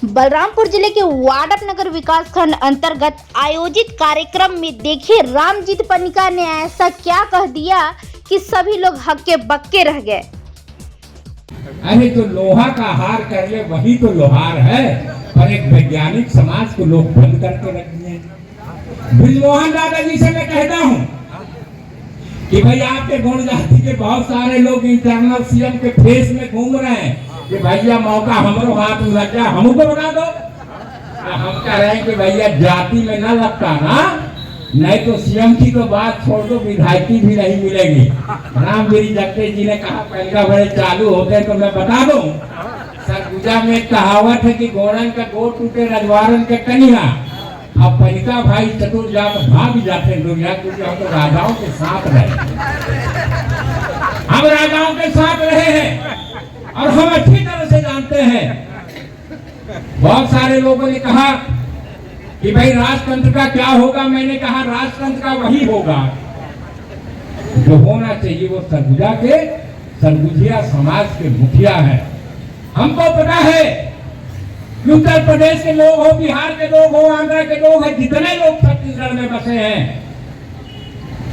बलरामपुर जिले के वाडप नगर विकास खंड अंतर्गत आयोजित कार्यक्रम में देखिए रामजीत पनिका ने ऐसा क्या कह दिया कि सभी लोग हक्के बक्के रह गए। अरे जो लोहा का हार कर ले वही तो लोहार है। और एक वैज्ञानिक समाज को लोग बंद करके रख दिए। ब्रिजमोहन दादाजी से मैं कहता हूँ कि भाई आपके गुण जाति के बहुत सारे लोग इंटरनल सीएम के फेस में घूम रहे हैं कि भैया मौका हमरो हाथ में लग जाए हमको बना दो। हम कह रहे हैं कि भैया जाति में न लगता ना, नहीं तो सीएम की तो बात छोड़ दो, विधायकी भी नहीं मिलेगी। रामगिरी जगते जी ने कहा पहला बड़े चालू होते तो मैं बता दूं, सरगुजा में एक कहावत है कि घोड़न का गोड़ टूटे रजवारन के कनिया। अब पनिका भाई चतुर जाकर भाग जाते हैं दुनिया, क्योंकि हम तो राजाओं के साथ रहे, हम राजाओं के साथ रहे हैं और हम अच्छी तरह से जानते हैं। बहुत सारे लोगों ने कहा कि भाई राजतंत्र का क्या होगा, मैंने कहा राजतंत्र का वही होगा जो होना चाहिए। वो सरगुजा के सरगुजिया समाज के मुखिया है। हमको पता है कि उत्तर प्रदेश के लोग हो, बिहार के लोग हो, आंध्र के लोग हैं, जितने लोग छत्तीसगढ़ में बसे हैं,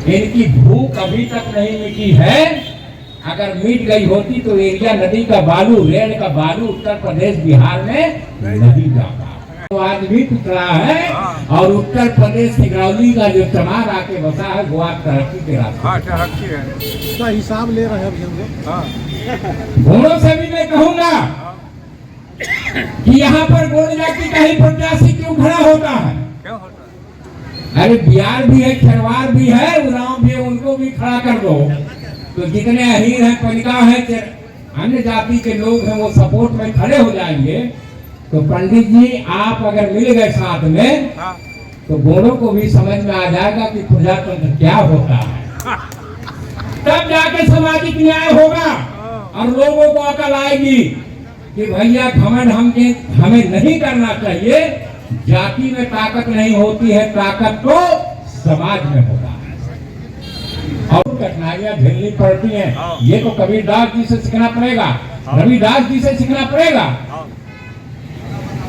इनकी भूख अभी तक नहीं मिटी है। अगर मिट गई होती तो एरिया नदी का बालू, रेल का बालू उत्तर प्रदेश बिहार में नहीं जाता। तो आज भी टुकड़ा है और उत्तर प्रदेश सिंगरौली का जो चमार आके बसा है वो आज तरक्की के रास्ते उसका हिसाब ले रहे हैं अभी हम लोग। घोड़ों से भी मैं कहूंगा कि यहाँ पर गोड़ जाति का ही प्रत्याशी क्यों खड़ा होता है। अरे बिहार भी है, खरवार भी है, उरांव भी है, उनको भी खड़ा कर दो तो जितने अहीर हैं, पनिका है, अन्य जाति के लोग हैं, वो सपोर्ट में खड़े हो जाएंगे। तो पंडित जी आप अगर मिल गए साथ में तो गोड़ों को भी समझ में आ जाएगा कि प्रजातंत्र क्या होता है। तब जाके सामाजिक न्याय होगा और लोगों को अकल आएगी कि भैया घमंड हमें नहीं करना चाहिए। जाति में ताकत नहीं होती है, ताकत तो समाज में होता है। और कठिनाइयां झेलनी पड़ती हैं, ये तो कबीरदास जी से सीखना पड़ेगा, रविदास जी से सीखना पड़ेगा,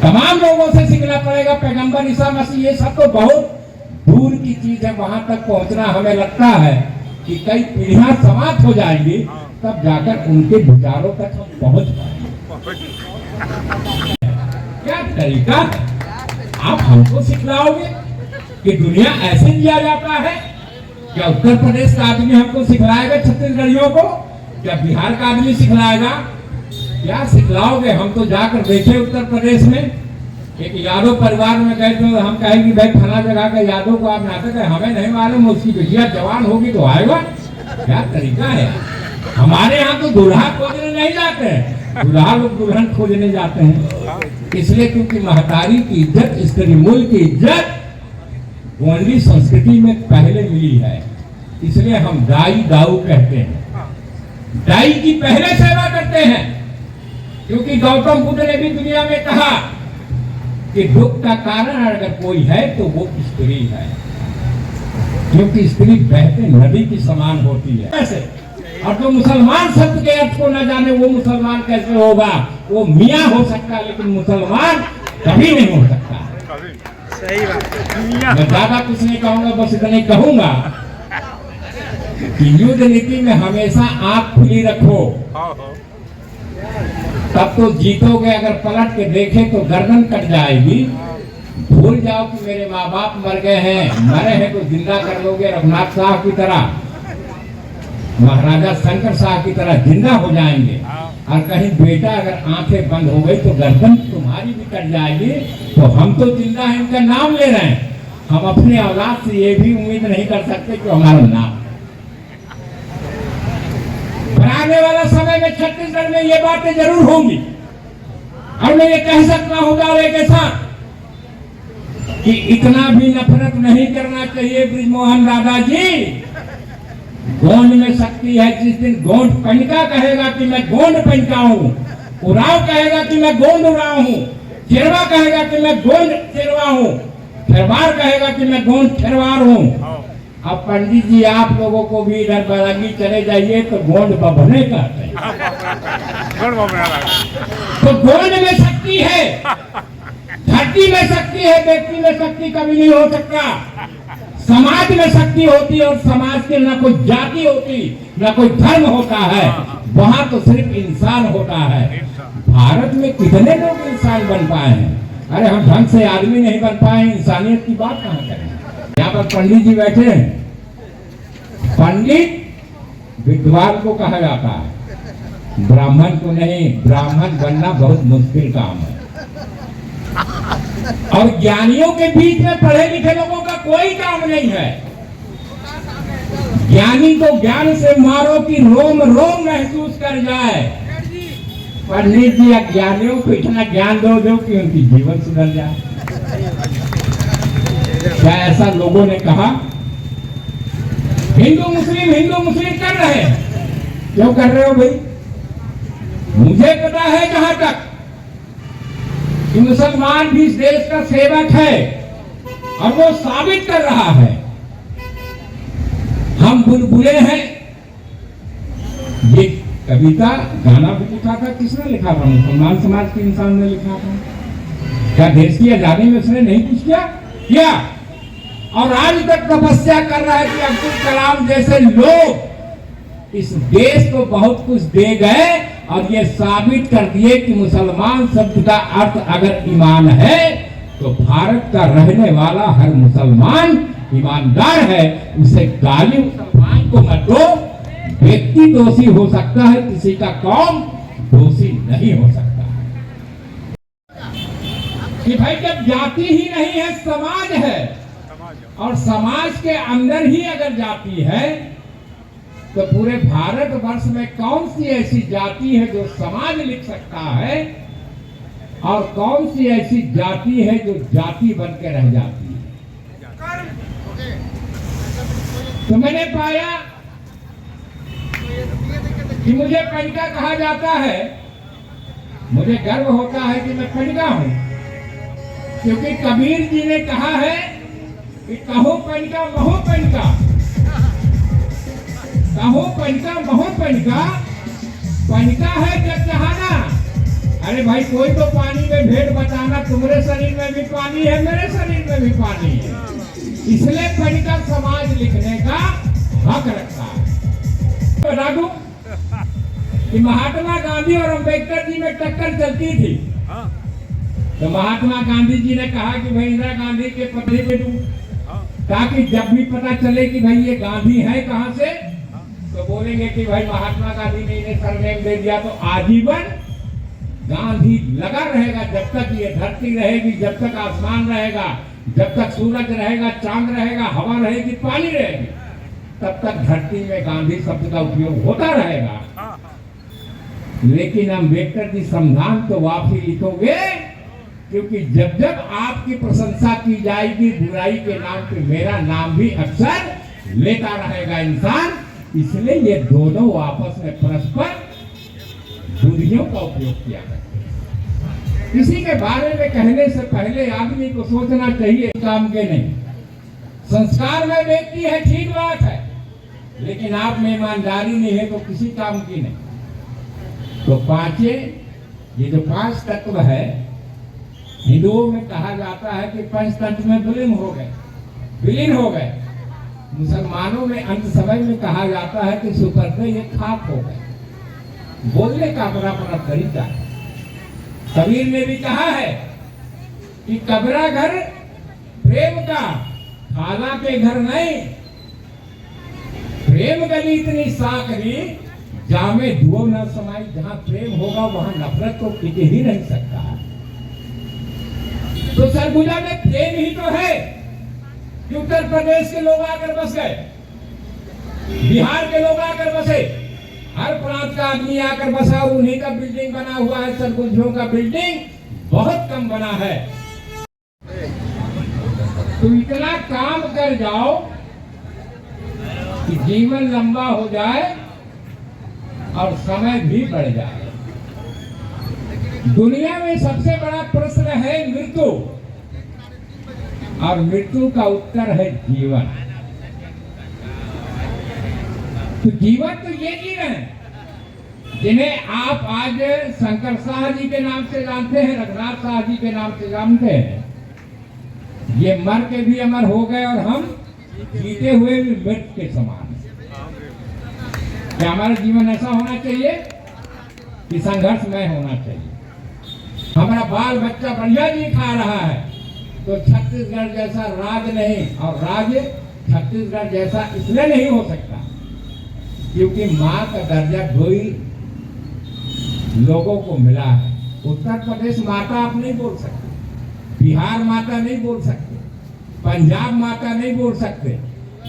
तमाम लोगों से सीखना पड़ेगा, पैगंबर ईसा मसीह, ये सब तो बहुत दूर की चीज है। वहां तक पहुंचना हमें लगता है कि कई पीढ़ियां समाप्त हो जाएंगी, तब जाकर उनके विचारों तक हम पहुंच पाएंगे। क्या तरीका है आप हमको सिखलाओगे कि दुनिया ऐसे दिया जाता है? क्या उत्तर प्रदेश का आदमी हमको सिखलाएगा छत्तीसगढ़ियों को? क्या बिहार का आदमी सिखलाएगा? क्या सिखलाओगे? हम तो जाकर देखे उत्तर प्रदेश में एक यादव परिवार में गए तो हम कहेंगे भाई फला जगह का यादव को आप नाटक है, हमें नहीं मालूम, उसकी बिटिया जवान होगी तो आएगा। क्या तरीका है? हमारे यहाँ तो दूल्हा खोजने नहीं जाते हैं, दूल्हा लोग दुल्हन खोजने जाते हैं। इसलिए क्योंकि महतारी की इज्जत, स्त्री मूल की इज्जत गोंडली संस्कृति में पहले मिली है। इसलिए हम दाई दाऊ कहते हैं, दाई की पहले सेवा करते हैं। क्योंकि गौतम बुद्ध ने भी दुनिया में कहा कि दुख का कारण अगर कोई है तो वो स्त्री है, क्योंकि स्त्री बहते नदी की समान होती है। ऐसे और जो मुसलमान शब्द के अर्थ को न जाने वो मुसलमान कैसे होगा? वो मियाँ हो सकता है लेकिन मुसलमान कभी नहीं हो सकता। सही बात। मैं ज्यादा कुछ नहीं कहूंगा, बस इतना ही कहूंगा कि युद्ध नीति में हमेशा आंख खुली रखो, तब तो जीतोगे। अगर पलट के देखे तो गर्दन कट जाएगी। भूल जाओ कि मेरे माँ बाप मर गए हैं, मरे हैं तो जिंदा कर लोगे, रघुनाथ साहब की तरह, महाराजा शंकर साहब की तरह जिंदा हो जाएंगे। और कहीं बेटा अगर आंखें बंद हो गई तो गर्दन तुम्हारी भी कट जाएगी। तो हम तो जिंदा हैं, इनका नाम ले रहे हैं। हम अपने औलाद से ये भी उम्मीद नहीं कर सकते कि हमारा नाम आने वाला समय में छत्तीसगढ़ में ये बातें जरूर होंगी। और मैं ये कह सकता हूँ दावे के साथ कि इतना भी नफरत नहीं करना चाहिए ब्रिजमोहन दादाजी। गोंड में शक्ति है। जिस दिन गोंड पनिका कहेगा कि मैं गोंड पनिका हूँ, उराव कहेगा कि मैं गोंड उराव हूँ, चेरवा कहेगा कि मैं गोंड चेरवा हूँ, खरवार कहेगा कि मैं गोंड खरवार हूँ। अब पंडित जी आप लोगों को भी इधर बरंगी चले जाइए तो गोंड बभने कहते हैं। तो गोंड में शक्ति है। जाति में शक्ति है, व्यक्ति में शक्ति कभी नहीं हो सकता। समाज में शक्ति होती है और समाज के ना कोई जाति होती, ना कोई धर्म होता है, वहां तो सिर्फ इंसान होता है। भारत में कितने लोग इंसान बन पाए हैं? अरे हम ढंग से आदमी नहीं बन पाए, इंसानियत की बात कहां करें। यहाँ पर पंडित जी बैठे हैं। पंडित विद्वान को कहा जाता है, ब्राह्मण को नहीं। ब्राह्मण बनना बहुत मुश्किल काम है। और ज्ञानियों के बीच में पढ़े लिखे लोगों का कोई काम नहीं है। ज्ञानी को ज्ञान से मारो कि रोम रोम महसूस कर जाए। पंडित जी ज्ञानियों को इतना ज्ञान दो कि उनकी जीवन सुधर जाए। क्या ऐसा लोगों ने कहा? हिंदू मुस्लिम कर रहे हैं। क्यों कर रहे हो भाई? मुझे पता है जहां तक कि मुसलमान भी इस देश का सेवक है और वो साबित कर रहा है। हम बुलबुले हैं। ये कविता गाना भी लिखा था, किसने लिखा था? मुसलमान समाज के इंसान ने लिखा था। क्या देश की आजादी में उसने नहीं कुछ किया? और आज तक तपस्या कर रहा है कि अब्दुल कलाम जैसे लोग इस देश को बहुत कुछ दे गए और ये साबित कर दिए कि मुसलमान शब्द का अर्थ अगर ईमान है तो भारत का रहने वाला हर मुसलमान ईमानदार है। उसे गाली मुसलमान को मत दो। व्यक्ति दोषी हो सकता है, किसी का कौम दोषी नहीं हो सकता। कि भाई जब जाति ही नहीं है, समाज है, और समाज के अंदर ही अगर जाति है तो पूरे भारतवर्ष में कौन सी ऐसी जाति है जो समाज लिख सकता है और कौन सी ऐसी जाति है जो जाति बन के रह जाती है? तो मैंने पाया कि मुझे कनिका कहा जाता है। मुझे गर्व होता है कि मैं कनिका हूं, क्योंकि कबीर जी ने कहा है कि कहो कनिका महो कनिका, कहो कनिका महो कनिका, कनिका है जग जहाना। अरे भाई कोई तो पानी में भेंट बताना, तुम्हारे शरीर में भी पानी है, मेरे शरीर में भी पानी है। इसलिए कनिका समाज लिखने का हक रखता है। बता दूं कि महात्मा गांधी और अम्बेडकर जी में टक्कर चलती थी। तो महात्मा गांधी जी ने कहा कि भाई इंदिरा गांधी के पदवी पे दूं, ताकि जब भी पता चले कि भाई ये गांधी है कहां से, तो बोलेंगे कि भाई महात्मा गांधी ने इन्हें सरनेम दे दिया। तो आजीवन गांधी लगा रहेगा, जब तक ये धरती रहेगी, जब तक आसमान रहेगा, जब तक सूरज रहेगा, चांद रहेगा, हवा रहेगी, पानी रहेगी, तब तक धरती में गांधी शब्द का उपयोग होता रहेगा। लेकिन अम्बेडकर जी संविधान तो आप ही लिखोगे, क्योंकि जब जब आपकी प्रशंसा की जाएगी, बुराई के नाम पे मेरा नाम भी अक्सर लेता रहेगा इंसान। इसलिए ये दोनों आपस में परस्पर बुद्धियों का उपयोग किया करते हैं। किसी के बारे में कहने से पहले आदमी को सोचना चाहिए, काम के नहीं। संस्कार में व्यक्ति है, ठीक बात है, लेकिन आप में ईमानदारी नहीं है तो किसी काम की नहीं। तो ये जो 5 तत्व है, हिंदुओं में कहा जाता है कि पंच तत्व में विलीन हो गए। मुसलमानों में अंत समय में कहा जाता है कि सुपरदे ये खाक हो गए। बोलने का अपना तरीका है। कबीर ने भी कहा है कि कबरा घर प्रेम का, खाला के घर नहीं। प्रेम गली इतनी साकरी, जामे धुओं न समाई। जहां प्रेम होगा वहां नफरत तो टिक ही नहीं सकता। तो सरगुजा में प्रेम ही तो है कि उत्तर प्रदेश के लोग आकर बस गए, बिहार के लोग आकर बसे, हर प्रांत का आदमी आकर बसा और उन्हीं का बिल्डिंग बना हुआ है। सरगुजियों का बिल्डिंग बहुत कम बना है। तो इतना काम कर जाओ कि जीवन लंबा हो जाए और समय भी बढ़ जाए। दुनिया में सबसे बड़ा प्रश्न है मृत्यु, और मृत्यु का उत्तर है जीवन। तो जीवन तो ये जी रहे हैं जिन्हें आप आज शंकर शाह जी के नाम से जानते हैं, रघुनाथ शाह जी के नाम से जानते हैं, ये मर के भी अमर हो गए और हम जीते हुए भी मृत के समान। क्या हमारा जीवन ऐसा होना चाहिए कि संघर्षमय होना चाहिए? हमारा बाल बच्चा बढ़िया जी खा रहा है तो छत्तीसगढ़ जैसा राज नहीं, और राज्य छत्तीसगढ़ जैसा इसलिए नहीं हो सकता क्योंकि माँ का दर्जा कोई लोगों को मिला है। उत्तर प्रदेश माता आप नहीं बोल सकते, बिहार माता नहीं बोल सकते, पंजाब माता नहीं बोल सकते,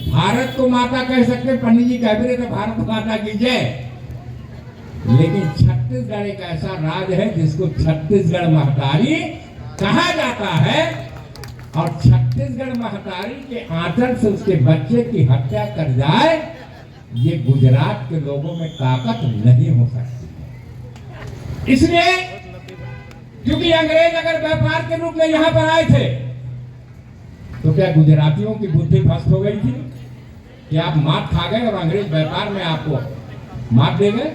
भारत को माता कह सकते, पंडित जी कह रहे थे भारत माता की जय। लेकिन छत्तीसगढ़ एक ऐसा राज्य है जिसको छत्तीसगढ़ महतारी कहा जाता है, और छत्तीसगढ़ महतारी के आंचल से उसके बच्चे की हत्या कर जाए, ये गुजरात के लोगों में ताकत नहीं हो सकती। इसलिए क्योंकि अंग्रेज अगर व्यापार के रूप में यहां पर आए थे तो क्या गुजरातियों की बुद्धि भ्रष्ट हो गई थी कि आप मात खा गए और अंग्रेज व्यापार में आपको मात दे गए?